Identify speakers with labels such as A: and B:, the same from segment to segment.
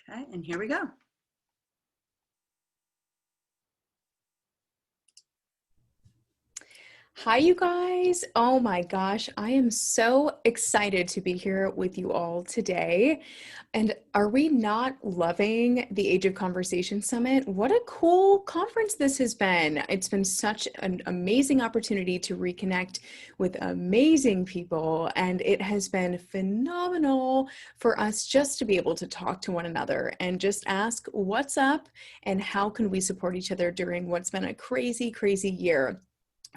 A: Okay, and here we go.
B: Hi, you guys. Oh my gosh, I am so excited to be here with you all today. And are we not loving the Age of Conversation Summit? What a cool conference this has been. It's been such an amazing opportunity to reconnect with amazing people, and it has been phenomenal for us just to be able to talk to one another and just ask what's up and how can we support each other during what's been a crazy, crazy year.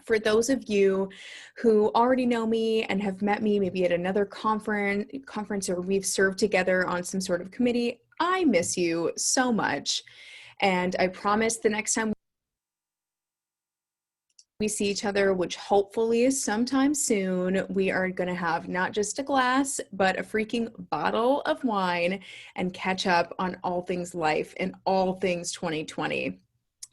B: For those of you who already know me and have met me maybe at another conference or we've served together on some sort of committee, I miss you so much. And I promise the next time we see each other, which hopefully is sometime soon, we are going to have not just a glass, but a freaking bottle of wine and catch up on all things life and all things 2020.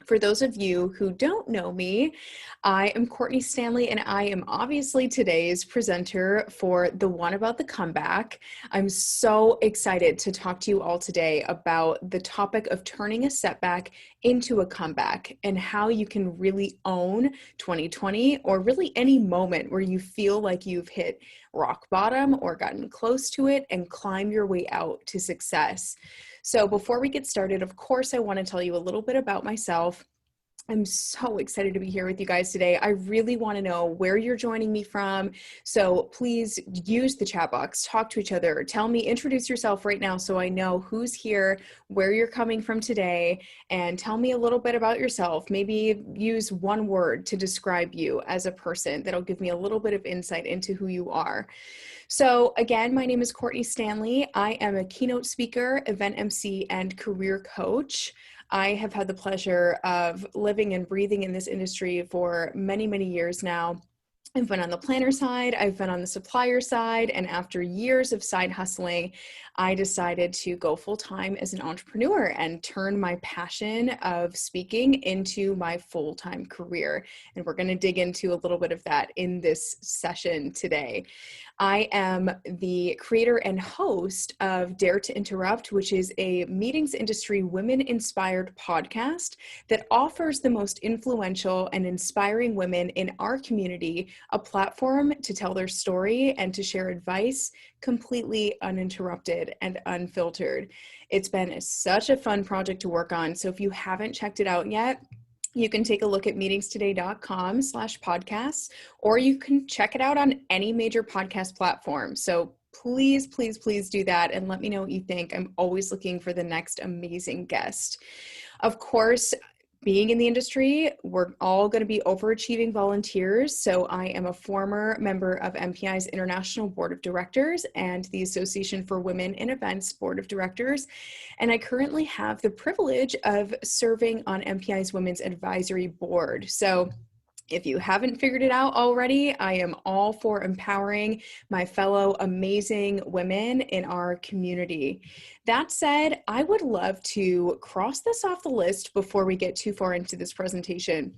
B: For those of you who don't know me, I am Courtney Stanley, and I am obviously today's presenter for the one about the comeback. I'm so excited to talk to you all today about the topic of turning a setback into a comeback and how you can really own 2020 or really any moment where you feel like you've hit rock bottom or gotten close to it and climb your way out to success. So before we get started, of course, I want to tell you a little bit about myself. I'm so excited to be here with you guys today. I really want to know where you're joining me from. So please use the chat box, talk to each other, tell me, introduce yourself right now so I know who's here, where you're coming from today, and tell me a little bit about yourself. Maybe use one word to describe you as a person. That'll give me a little bit of insight into who you are. So again, my name is Courtney Stanley. I am a keynote speaker, event MC, and career coach. I have had the pleasure of living and breathing in this industry for many, many years now. I've been on the planner side, I've been on the supplier side, and after years of side hustling, I decided to go full-time as an entrepreneur and turn my passion of speaking into my full-time career. And we're going to dig into a little bit of that in this session today. I am the creator and host of Dare to Interrupt, which is a meetings industry women-inspired podcast that offers the most influential and inspiring women in our community a platform to tell their story and to share advice completely uninterrupted and unfiltered. It's been such a fun project to work on. So if you haven't checked it out yet, you can take a look at meetingstoday.com/podcasts, or you can check it out on any major podcast platform. So please, please, please do that and let me know what you think. I'm always looking for the next amazing guest. Of course, being in the industry, we're all going to be overachieving volunteers. So I am a former member of MPI's International Board of Directors and the Association for Women in Events Board of Directors. And I currently have the privilege of serving on MPI's Women's Advisory Board. So if you haven't figured it out already, I am all for empowering my fellow amazing women in our community. That said, I would love to cross this off the list before we get too far into this presentation,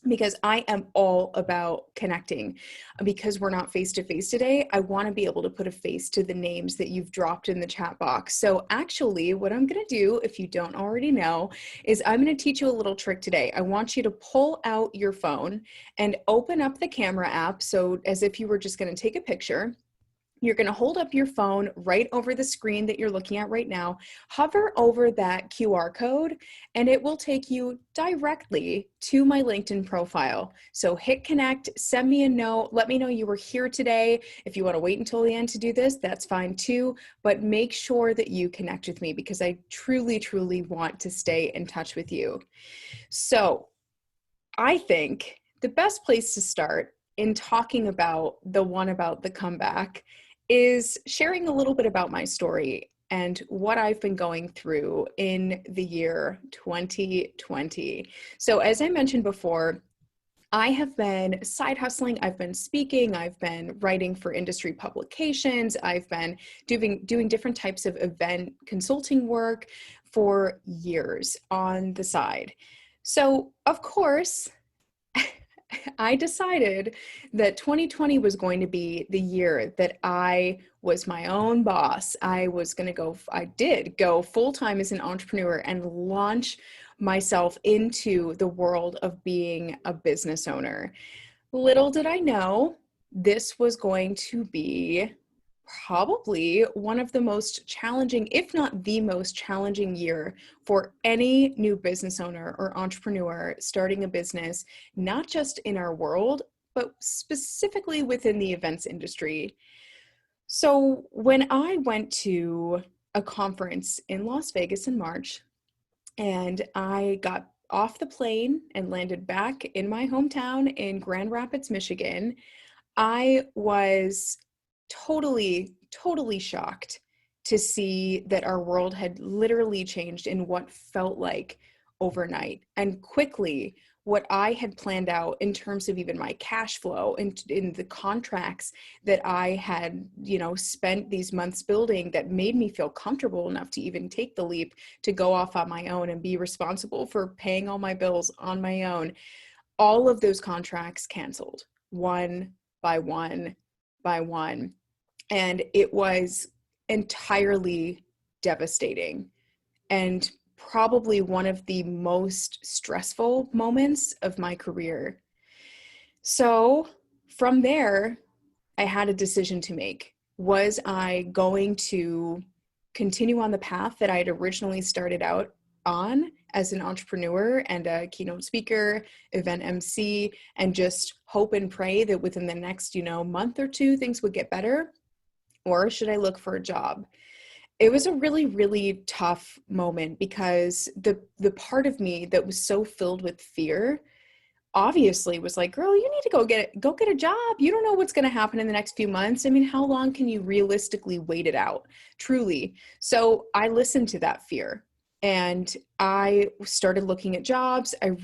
B: because I am all about connecting. Because we're not face-to-face today, I want to be able to put a face to the names that you've dropped in the chat box. So actually, what I'm going to do, if you don't already know, is I'm going to teach you a little trick today. I want you to pull out your phone and open up the camera app, so as if you were just going to take a picture. You're going to hold up your phone right over the screen that you're looking at right now, hover over that QR code, and it will take you directly to my LinkedIn profile. So hit connect, send me a note, let me know you were here today. If you want to wait until the end to do this, that's fine too, but make sure that you connect with me because I truly, truly want to stay in touch with you. So I think the best place to start in talking about the one about the comeback is sharing a little bit about my story and what I've been going through in the year 2020. So as I mentioned before, I have been side hustling, I've been speaking, I've been writing for industry publications, I've been doing different types of event consulting work for years on the side. So of course, I decided that 2020 was going to be the year that I was my own boss. I did go full time as an entrepreneur and launch myself into the world of being a business owner. Little did I know this was going to be probably one of the most challenging, if not the most challenging year for any new business owner or entrepreneur starting a business, not just in our world, but specifically within the events industry. So when I went to a conference in Las Vegas in March, and I got off the plane and landed back in my hometown in Grand Rapids, Michigan, I was totally shocked to see that our world had literally changed in what felt like overnight. And quickly, what I had planned out in terms of even my cash flow and in the contracts that I had, spent these months building that made me feel comfortable enough to even take the leap to go off on my own and be responsible for paying all my bills on my own. All of those contracts canceled one by one by one. And it was entirely devastating and probably one of the most stressful moments of my career. So from there, I had a decision to make. Was I going to continue on the path that I had originally started out on as an entrepreneur and a keynote speaker, event MC, and just hope and pray that within the next, month or two, things would get better? Or should I look for a job? It was a really tough moment because the part of me that was so filled with fear obviously was like, girl, you need to go get a job. You don't know what's going to happen in the next few months. I mean, how long can you realistically wait it out? Truly. So I listened to that fear and I started looking at jobs. I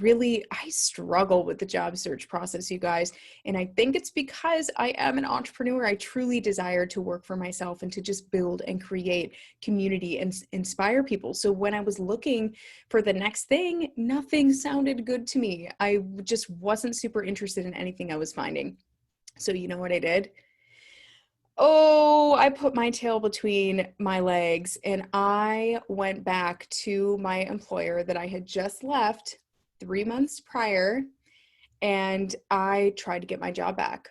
B: struggle with the job search process, you guys. And I think it's because I am an entrepreneur. I truly desire to work for myself and to just build and create community and inspire people. So when I was looking for the next thing, nothing sounded good to me. I just wasn't super interested in anything I was finding. So you know what I did? Oh, I put my tail between my legs and I went back to my employer that I had just left 3 months prior, and I tried to get my job back.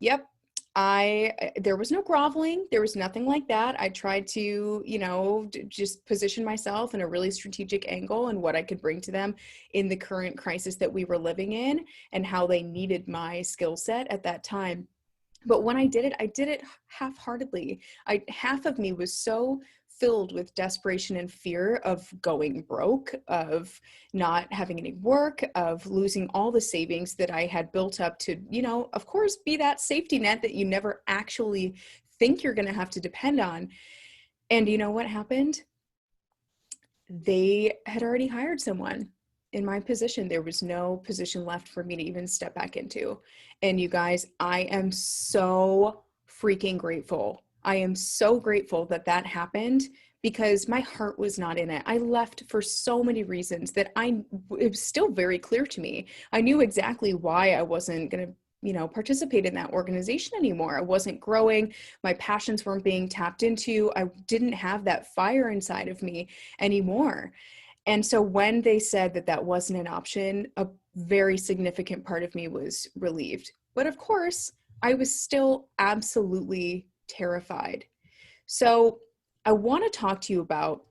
B: Yep. There was no groveling. There was nothing like that. I tried to, just position myself in a really strategic angle and what I could bring to them in the current crisis that we were living in and how they needed my skill set at that time. But when I did it half-heartedly. Half of me was so filled with desperation and fear of going broke, of not having any work, of losing all the savings that I had built up to, of course, be that safety net that you never actually think you're going to have to depend on. And you know what happened? They had already hired someone in my position. There was no position left for me to even step back into. And you guys, I am so freaking grateful. I am so grateful that that happened because my heart was not in it. I left for so many reasons that it was still very clear to me. I knew exactly why I wasn't going to participate in that organization anymore. I wasn't growing. My passions weren't being tapped into. I didn't have that fire inside of me anymore. And so when they said that that wasn't an option, a very significant part of me was relieved. But of course, I was still absolutely terrified. So I want to talk to you about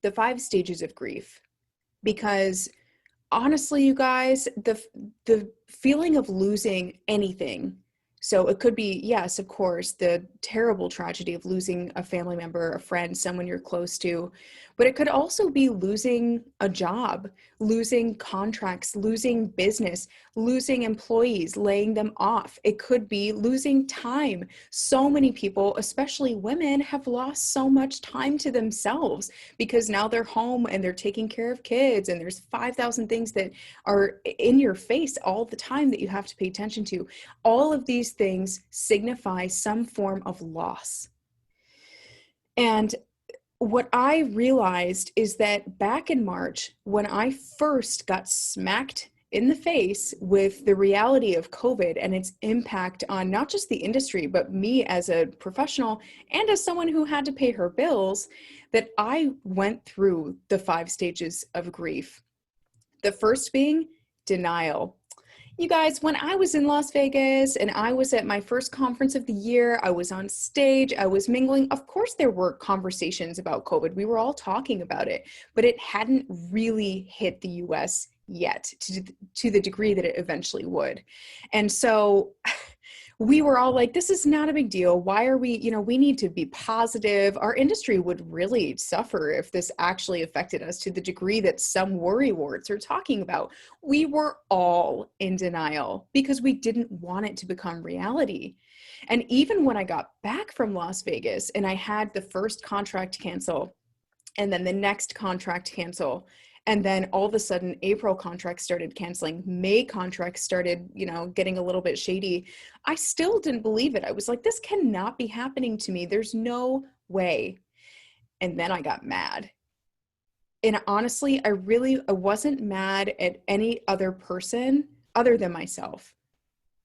B: the 5 stages of grief because honestly, you guys, the feeling of losing anything. So it could be, yes, of course, the terrible tragedy of losing a family member, a friend, someone you're close to, but it could also be losing a job, losing contracts, losing business, losing employees, laying them off. It could be losing time. So many people, especially women, have lost so much time to themselves because now they're home and they're taking care of kids and there's 5,000 things that are in your face all the time that you have to pay attention to. All of these things signify some form of loss. And what I realized is that back in March, when I first got smacked in the face with the reality of COVID and its impact on not just the industry, but me as a professional and as someone who had to pay her bills, that I went through the 5 stages of grief. The first being denial. You guys, when I was in Las Vegas and I was at my first conference of the year, I was on stage, I was mingling. Of course, there were conversations about COVID. We were all talking about it, but it hadn't really hit the US yet to the degree that it eventually would. And so we were all like, this is not a big deal. Why are we, we need to be positive. Our industry would really suffer if this actually affected us to the degree that some worrywarts are talking about. We were all in denial because we didn't want it to become reality. And even when I got back from Las Vegas and I had the first contract cancel and then the next contract cancel, and then all of a sudden, April contracts started canceling. May contracts started, getting a little bit shady. I still didn't believe it. I was like, this cannot be happening to me. There's no way. And then I got mad. And honestly, I wasn't mad at any other person other than myself.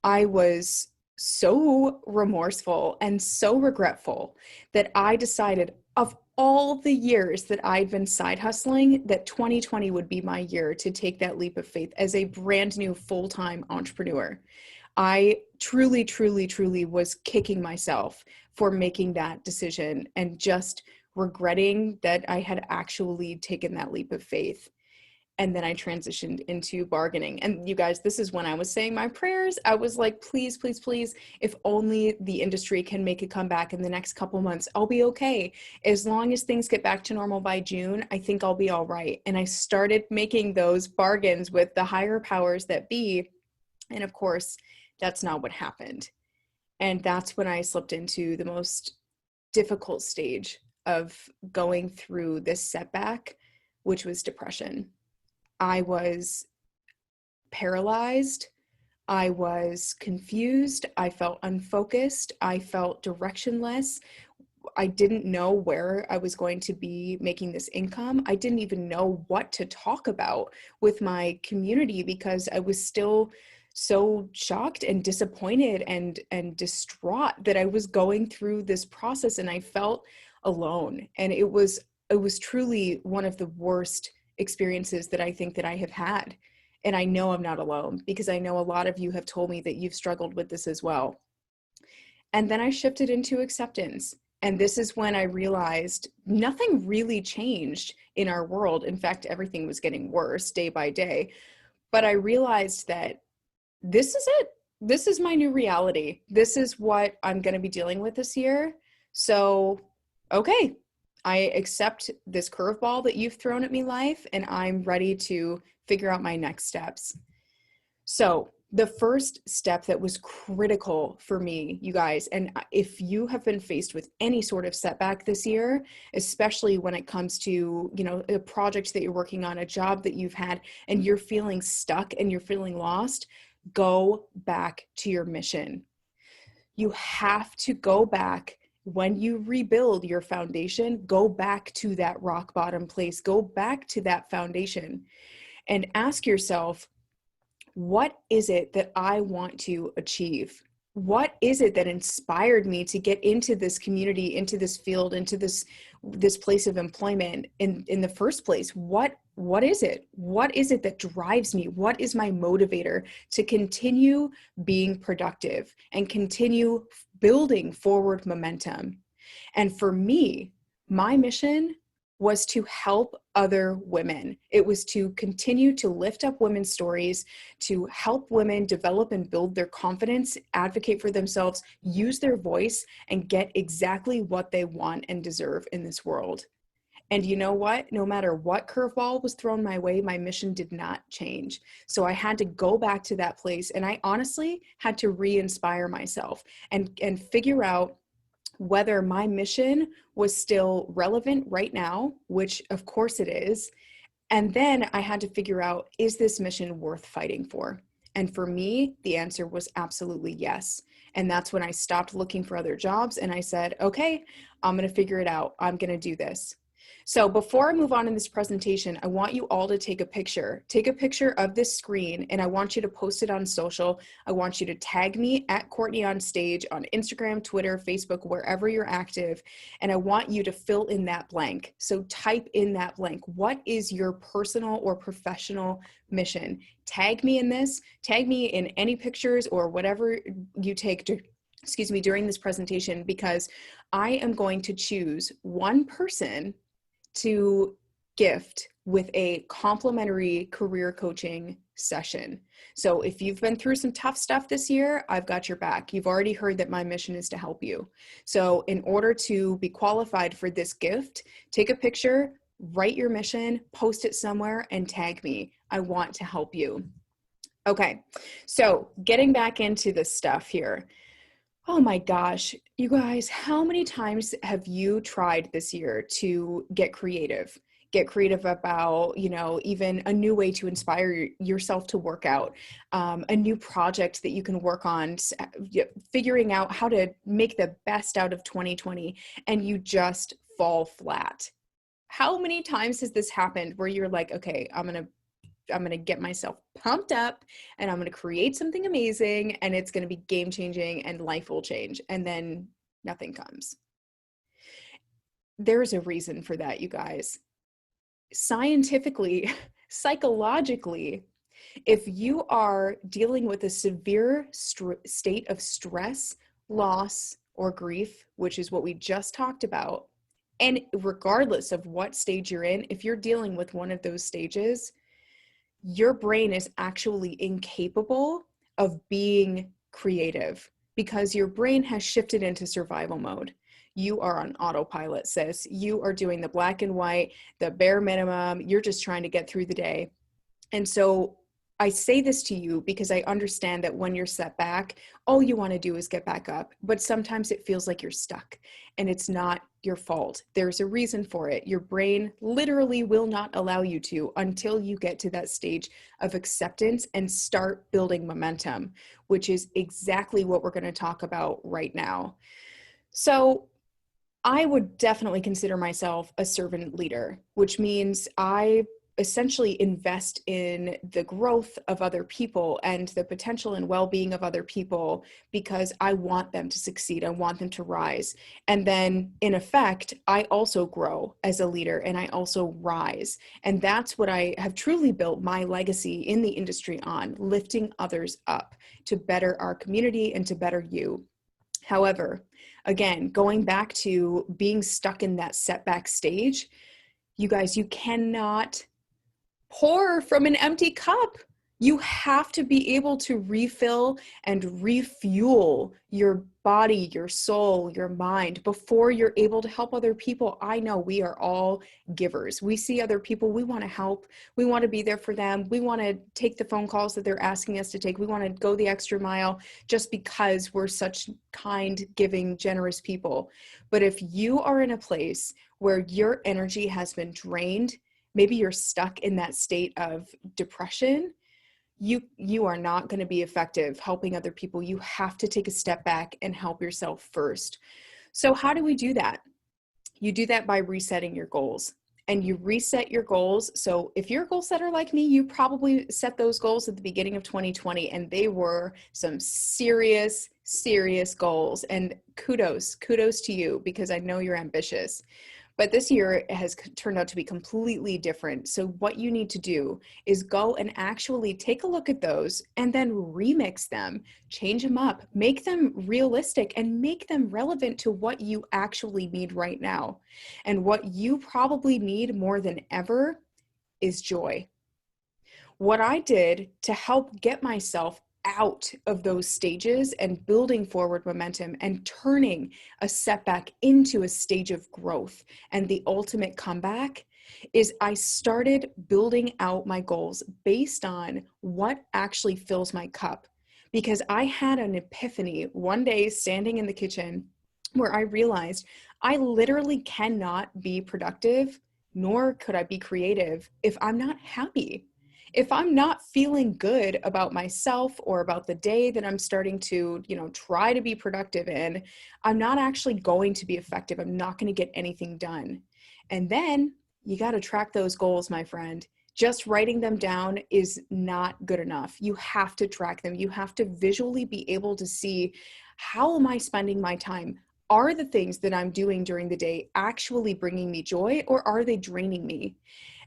B: I was so remorseful and so regretful that I decided, of all the years that I'd been side hustling, that 2020 would be my year to take that leap of faith as a brand new full-time entrepreneur. I truly, truly, truly was kicking myself for making that decision and just regretting that I had actually taken that leap of faith. And then I transitioned into bargaining. And you guys, this is when I was saying my prayers. I was like, please, please, please, if only the industry can make a comeback in the next couple months, I'll be okay. As long as things get back to normal by June, I think I'll be all right. And I started making those bargains with the higher powers that be. And of course, that's not what happened. And that's when I slipped into the most difficult stage of going through this setback, which was depression. I was paralyzed. I was confused. I felt unfocused. I felt directionless. I didn't know where I was going to be making this income. I didn't even know what to talk about with my community because I was still so shocked and disappointed and distraught that I was going through this process, and I felt alone. And it was truly one of the worst experiences that I think that I have had. And I know I'm not alone because I know a lot of you have told me that you've struggled with this as well. And then I shifted into acceptance. And this is when I realized nothing really changed in our world. In fact, everything was getting worse day by day. But I realized that this is it. This is my new reality. This is what I'm going to be dealing with this year. So, okay, I accept this curveball that you've thrown at me, life, and I'm ready to figure out my next steps. So the first step that was critical for me, you guys, and if you have been faced with any sort of setback this year, especially when it comes to, a project that you're working on, a job that you've had, and you're feeling stuck and you're feeling lost, go back to your mission. You have to go back. When you rebuild your foundation, go back to that rock bottom place, go back to that foundation and ask yourself, what is it that I want to achieve? What is it that inspired me to get into this community, into this field, into this place of employment in the first place? What is it? What is it that drives me? What is my motivator to continue being productive and continue building forward momentum? And for me, my mission was to help other women. It was to continue to lift up women's stories, to help women develop and build their confidence, advocate for themselves, use their voice, and get exactly what they want and deserve in this world. And you know what? No matter what curveball was thrown my way, my mission did not change. So I had to go back to that place, and I honestly had to re-inspire myself and figure out whether my mission was still relevant right now, which of course it is. And then I had to figure out, is this mission worth fighting for? And for me, the answer was absolutely yes. And that's when I stopped looking for other jobs and I said, okay, I'm going to figure it out. I'm going to do this. So before I move on in this presentation, I want you all to take a picture. Take a picture of this screen and I want you to post it on social. I want you to tag me at Courtney on Stage on Instagram, Twitter, Facebook, wherever you're active. And I want you to fill in that blank. So type in that blank. What is your personal or professional mission? Tag me in this, tag me in any pictures or whatever you take during this presentation, because I am going to choose one person to gift with a complimentary career coaching session. So if you've been through some tough stuff this year, I've got your back. You've already heard that my mission is to help you. So in order to be qualified for this gift, take a picture, write your mission, post it somewhere, and tag me. I want to help you. Okay, so getting back into this stuff here. Oh my gosh, you guys, how many times have you tried this year to get creative? Get creative about, even a new way to inspire yourself to work out, a new project that you can work on, figuring out how to make the best out of 2020, and you just fall flat. How many times has this happened where you're like, okay, I'm going to get myself pumped up and I'm going to create something amazing and it's going to be game changing and life will change. And then nothing comes. There's a reason for that, you guys. Scientifically, psychologically, if you are dealing with a severe state of stress, loss, or grief, which is what we just talked about, and regardless of what stage you're in, if you're dealing with one of those stages, your brain is actually incapable of being creative because your brain has shifted into survival mode. You are on autopilot, sis. You are doing the black and white, the bare minimum. You're just trying to get through the day. And so I say this to you because I understand that when you're set back, all you want to do is get back up. But sometimes it feels like you're stuck and it's not your fault. There's a reason for it. Your brain literally will not allow you to until you get to that stage of acceptance and start building momentum, which is exactly what we're going to talk about right now. So I would definitely consider myself a servant leader, which means I essentially invest in the growth of other people and the potential and well-being of other people because I want them to succeed. I want them to rise. And then in effect, I also grow as a leader and I also rise. And that's what I have truly built my legacy in the industry on, lifting others up to better our community and to better you. However, again, going back to being stuck in that setback stage, you guys, you cannot pour from an empty cup. You have to be able to refill and refuel your body, your soul, your mind before you're able to help other people. I know we are all givers. We see other people, we want to help. We want to be there for them. We want to take the phone calls that they're asking us to take. We want to go the extra mile just because we're such kind, giving, generous people. But if you are in a place where your energy has been drained, maybe you're stuck in that state of depression, you are not going to be effective helping other people. You have to take a step back and help yourself first. So how do we do that? You do that by resetting your goals. And you reset your goals. So if you're a goal setter like me, you probably set those goals at the beginning of 2020, and they were some serious goals. And kudos to you, because I know you're ambitious. But this year has turned out to be completely different. So what you need to do is go and actually take a look at those and then remix them, change them up, make them realistic, and make them relevant to what you actually need right now. And what you probably need more than ever is joy. What I did to help get myself out of those stages and building forward momentum and turning a setback into a stage of growth and the ultimate comeback is I started building out my goals based on what actually fills my cup. Because I had an epiphany one day standing in the kitchen where I realized I literally cannot be productive, nor could I be creative if I'm not happy. If I'm not feeling good about myself or about the day that I'm starting to, try to be productive in, I'm not actually going to be effective. I'm not going to get anything done. And then you got to track those goals, my friend. Just writing them down is not good enough. You have to track them. You have to visually be able to see, how am I spending my time? Are the things that I'm doing during the day actually bringing me joy, or are they draining me?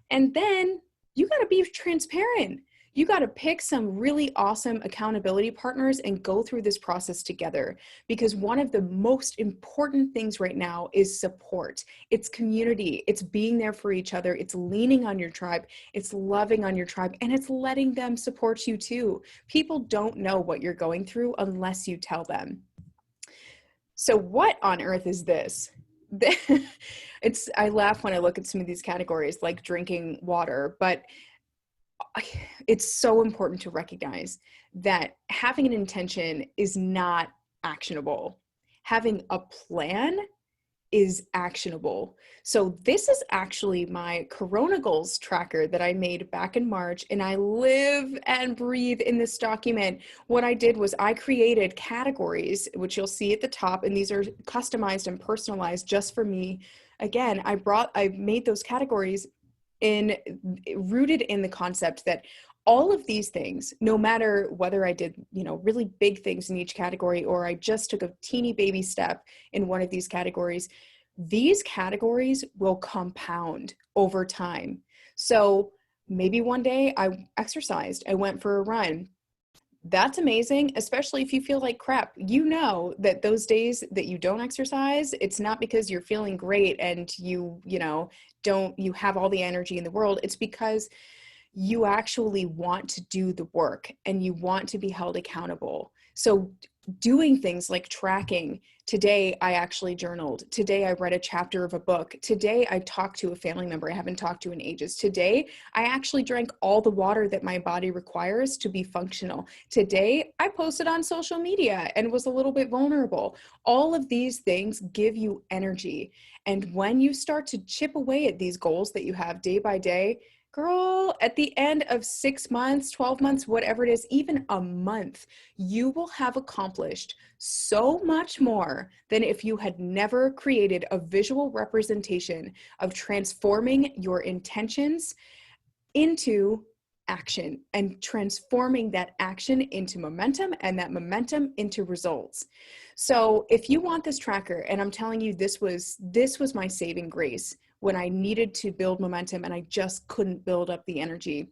B: And then you got to be transparent. You got to pick some really awesome accountability partners and go through this process together. Because one of the most important things right now is support. It's community. It's being there for each other. It's leaning on your tribe. It's loving on your tribe. And it's letting them support you too. People don't know what you're going through unless you tell them. So what on earth is this? I laugh when I look at some of these categories, like drinking water, but it's so important to recognize that having an intention is not actionable. Having a plan is actionable. So this is actually my Corona goals tracker that I made back in March, and I live and breathe in this document. What I did was I created categories, which you'll see at the top, and these are customized and personalized just for me. Again, I made those categories rooted in the concept that all of these things, no matter whether I did, really big things in each category, or I just took a teeny baby step in one of these categories will compound over time. So maybe one day I exercised, I went for a run. That's amazing, especially if you feel like crap. You know that those days that you don't exercise, it's not because you're feeling great and you have all the energy in the world. It's because you actually want to do the work and you want to be held accountable. So doing things like tracking. Today, I actually journaled. Today, I read a chapter of a book. Today, I talked to a family member I haven't talked to in ages. Today, I actually drank all the water that my body requires to be functional. Today, I posted on social media and was a little bit vulnerable. All of these things give you energy. And when you start to chip away at these goals that you have day by day, girl, at the end of 6 months, 12 months, whatever it is, even a month, you will have accomplished so much more than if you had never created a visual representation of transforming your intentions into action and transforming that action into momentum and that momentum into results. So if you want this tracker, and I'm telling you, this was my saving grace when I needed to build momentum and I just couldn't build up the energy,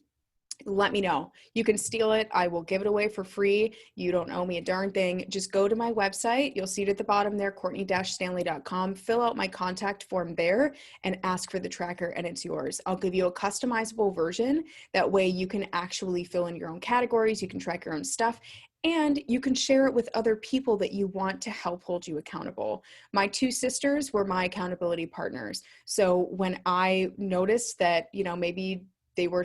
B: let me know. You can steal it. I will give it away for free. You don't owe me a darn thing. Just go to my website. You'll see it at the bottom there, courtney-stanley.com. Fill out my contact form there and ask for the tracker, and it's yours. I'll give you a customizable version. That way you can actually fill in your own categories. You can track your own stuff. And you can share it with other people that you want to help hold you accountable. My two sisters were my accountability partners. So when I noticed that, maybe they were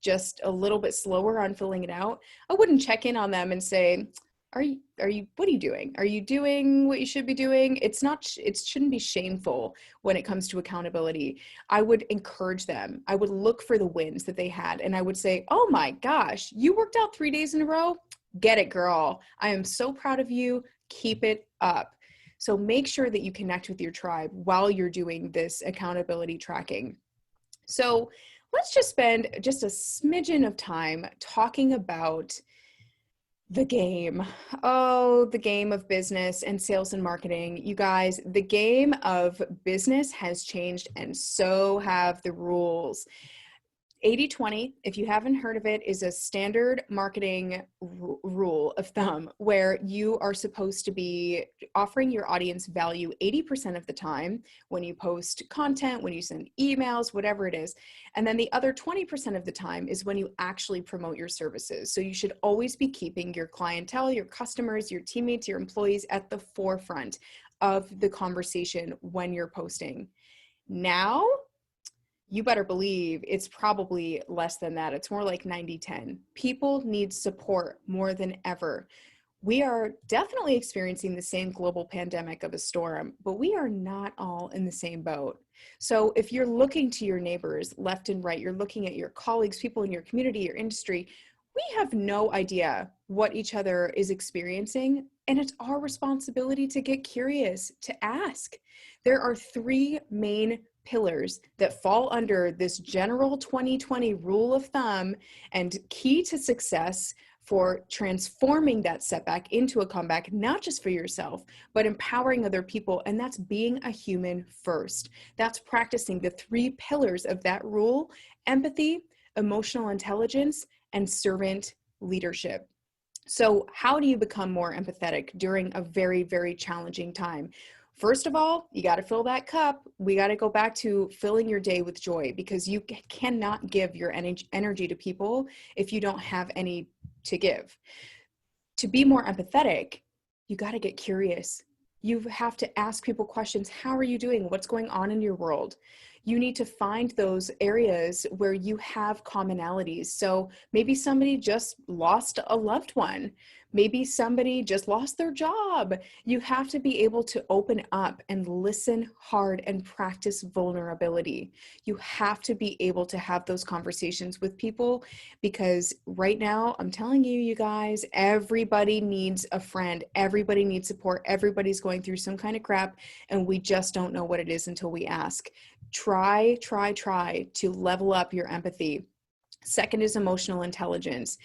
B: just a little bit slower on filling it out, I wouldn't check in on them and say, what are you doing? Are you doing what you should be doing? It shouldn't be shameful when it comes to accountability. I would encourage them. I would look for the wins that they had. And I would say, oh my gosh, you worked out 3 days in a row? Get it, girl. I am so proud of you. Keep it up. So make sure that you connect with your tribe while you're doing this accountability tracking. So let's just spend just a smidgen of time talking about the game. Oh, the game of business and sales and marketing. You guys, the game of business has changed, and so have the rules. 80-20, if you haven't heard of it, is a standard marketing rule of thumb where you are supposed to be offering your audience value 80% of the time when you post content, when you send emails, whatever it is. And then the other 20% of the time is when you actually promote your services. So you should always be keeping your clientele, your customers, your teammates, your employees at the forefront of the conversation when you're posting. Now, you better believe it's probably less than that. It's more like 90-10. People need support more than ever. We are definitely experiencing the same global pandemic of a storm, but we are not all in the same boat. So if you're looking to your neighbors left and right, you're looking at your colleagues, people in your community, your industry, we have no idea what each other is experiencing, and it's our responsibility to get curious, to ask. There are 3 main pillars that fall under this general 2020 rule of thumb and key to success for transforming that setback into a comeback, not just for yourself, but empowering other people. And that's being a human first. That's practicing the 3 pillars of that rule: empathy, emotional intelligence, and servant leadership. So how do you become more empathetic during a very, very challenging time? First of all, you got to fill that cup. We got to go back to filling your day with joy, because you cannot give your energy to people if you don't have any to give. To be more empathetic, you got to get curious. You have to ask people questions. How are you doing? What's going on in your world? You need to find those areas where you have commonalities. So maybe somebody just lost a loved one. Maybe somebody just lost their job. You have to be able to open up and listen hard and practice vulnerability. You have to be able to have those conversations with people, because right now, I'm telling you, you guys, everybody needs a friend. Everybody needs support. Everybody's going through some kind of crap, and we just don't know what it is until we ask. Try to level up your empathy. Second is emotional intelligence.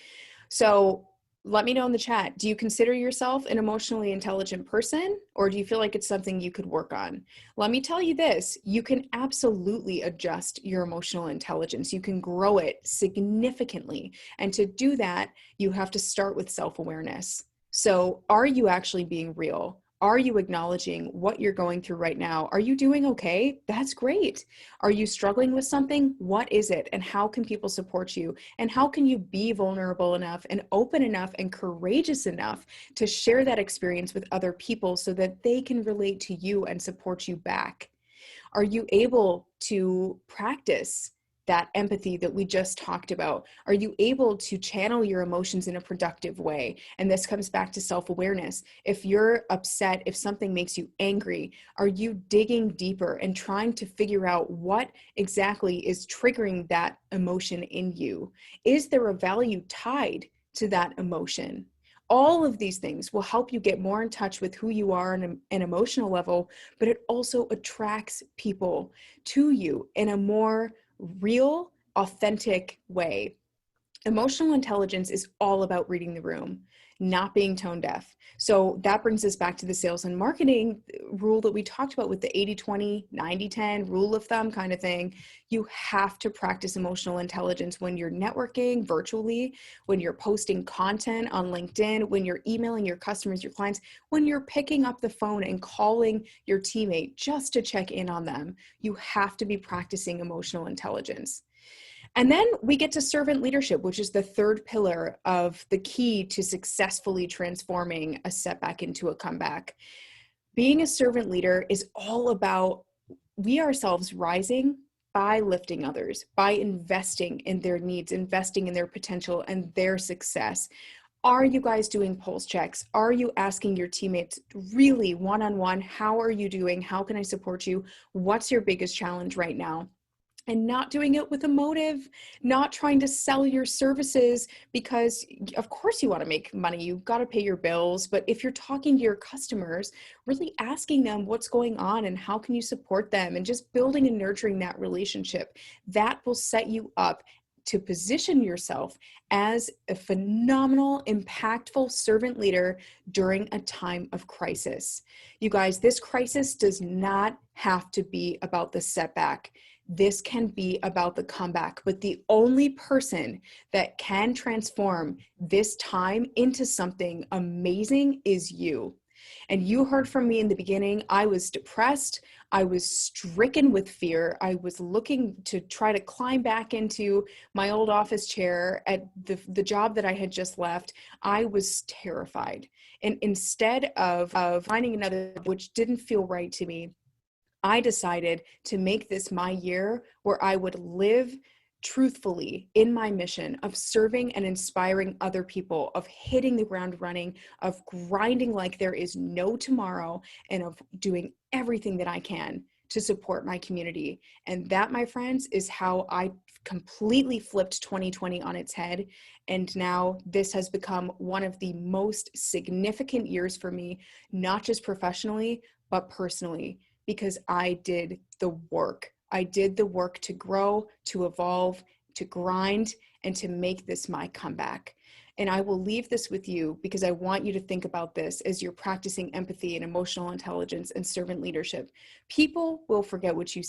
B: So let me know in the chat, do you consider yourself an emotionally intelligent person, or do you feel like it's something you could work on? Let me tell you this, you can absolutely adjust your emotional intelligence. You can grow it significantly. And to do that, you have to start with self-awareness. So are you actually being real? Are you acknowledging what you're going through right now? Are you doing okay? That's great. Are you struggling with something? What is it? And how can people support you? And how can you be vulnerable enough and open enough and courageous enough to share that experience with other people so that they can relate to you and support you back? Are you able to practice that empathy that we just talked about? Are you able to channel your emotions in a productive way? And this comes back to self-awareness. If you're upset, if something makes you angry, are you digging deeper and trying to figure out what exactly is triggering that emotion in you? Is there a value tied to that emotion? All of these things will help you get more in touch with who you are on an emotional level, but it also attracts people to you in a more real, authentic way. Emotional intelligence is all about reading the room, not being tone deaf. So that brings us back to the sales and marketing rule that we talked about with the 80-20, 90-10 rule of thumb kind of thing. You have to practice emotional intelligence when you're networking virtually, when you're posting content on LinkedIn, when you're emailing your customers, your clients, when you're picking up the phone and calling your teammate just to check in on them. You have to be practicing emotional intelligence. And then we get to servant leadership, which is the third pillar of the key to successfully transforming a setback into a comeback. Being a servant leader is all about we ourselves rising by lifting others, by investing in their needs, investing in their potential and their success. Are you guys doing pulse checks? Are you asking your teammates really one-on-one, how are you doing? How can I support you? What's your biggest challenge right now? And not doing it with a motive, not trying to sell your services, because of course you want to make money, you've got to pay your bills. But if you're talking to your customers, really asking them what's going on and how can you support them, and just building and nurturing that relationship, that will set you up to position yourself as a phenomenal, impactful servant leader during a time of crisis. You guys, this crisis does not have to be about the setback. This can be about the comeback, but the only person that can transform this time into something amazing is you. And you heard from me in the beginning, I was depressed. I was stricken with fear. I was looking to try to climb back into my old office chair at the job that I had just left. I was terrified. And instead of finding another, which didn't feel right to me, I decided to make this my year where I would live truthfully in my mission of serving and inspiring other people, of hitting the ground running, of grinding like there is no tomorrow, and of doing everything that I can to support my community. And that, my friends, is how I completely flipped 2020 on its head. And now this has become one of the most significant years for me, not just professionally, but personally, because I did the work. I did the work to grow, to evolve, to grind, and to make this my comeback. And I will leave this with you because I want you to think about this as you're practicing empathy and emotional intelligence and servant leadership. People will forget what you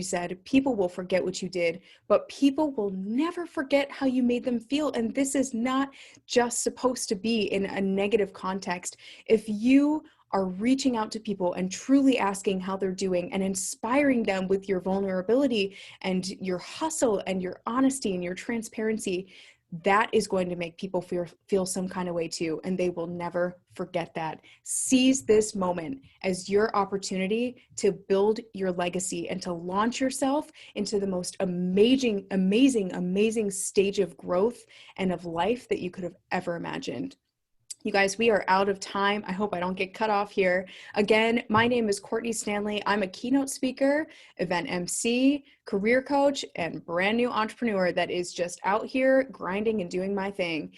B: said, people will forget what you did, but people will never forget how you made them feel. And this is not just supposed to be in a negative context. If you are reaching out to people and truly asking how they're doing and inspiring them with your vulnerability and your hustle and your honesty and your transparency, that is going to make people feel some kind of way too, and they will never forget that. Seize this moment as your opportunity to build your legacy and to launch yourself into the most amazing stage of growth and of life that you could have ever imagined. You guys, we are out of time. I hope I don't get cut off here. Again, my name is Courtney Stanley. I'm a keynote speaker, event MC, career coach, and brand new entrepreneur that is just out here grinding and doing my thing.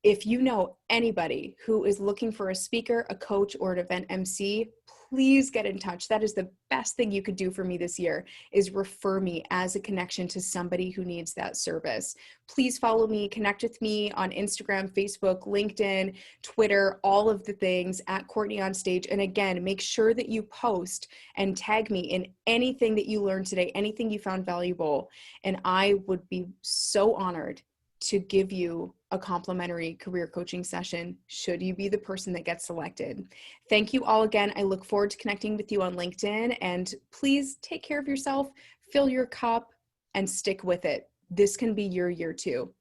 B: If you know anybody who is looking for a speaker, a coach, or an event MC, please get in touch. That is the best thing you could do for me this year, is refer me as a connection to somebody who needs that service. Please follow me, connect with me on Instagram, Facebook, LinkedIn, Twitter, all of the things at Courtney on Stage. And again, make sure that you post and tag me in anything that you learned today, anything you found valuable. And I would be so honored to give you a complimentary career coaching session should you be the person that gets selected. Thank you all again. I look forward to connecting with you on LinkedIn, and please take care of yourself, fill your cup, and stick with it. This can be your year too.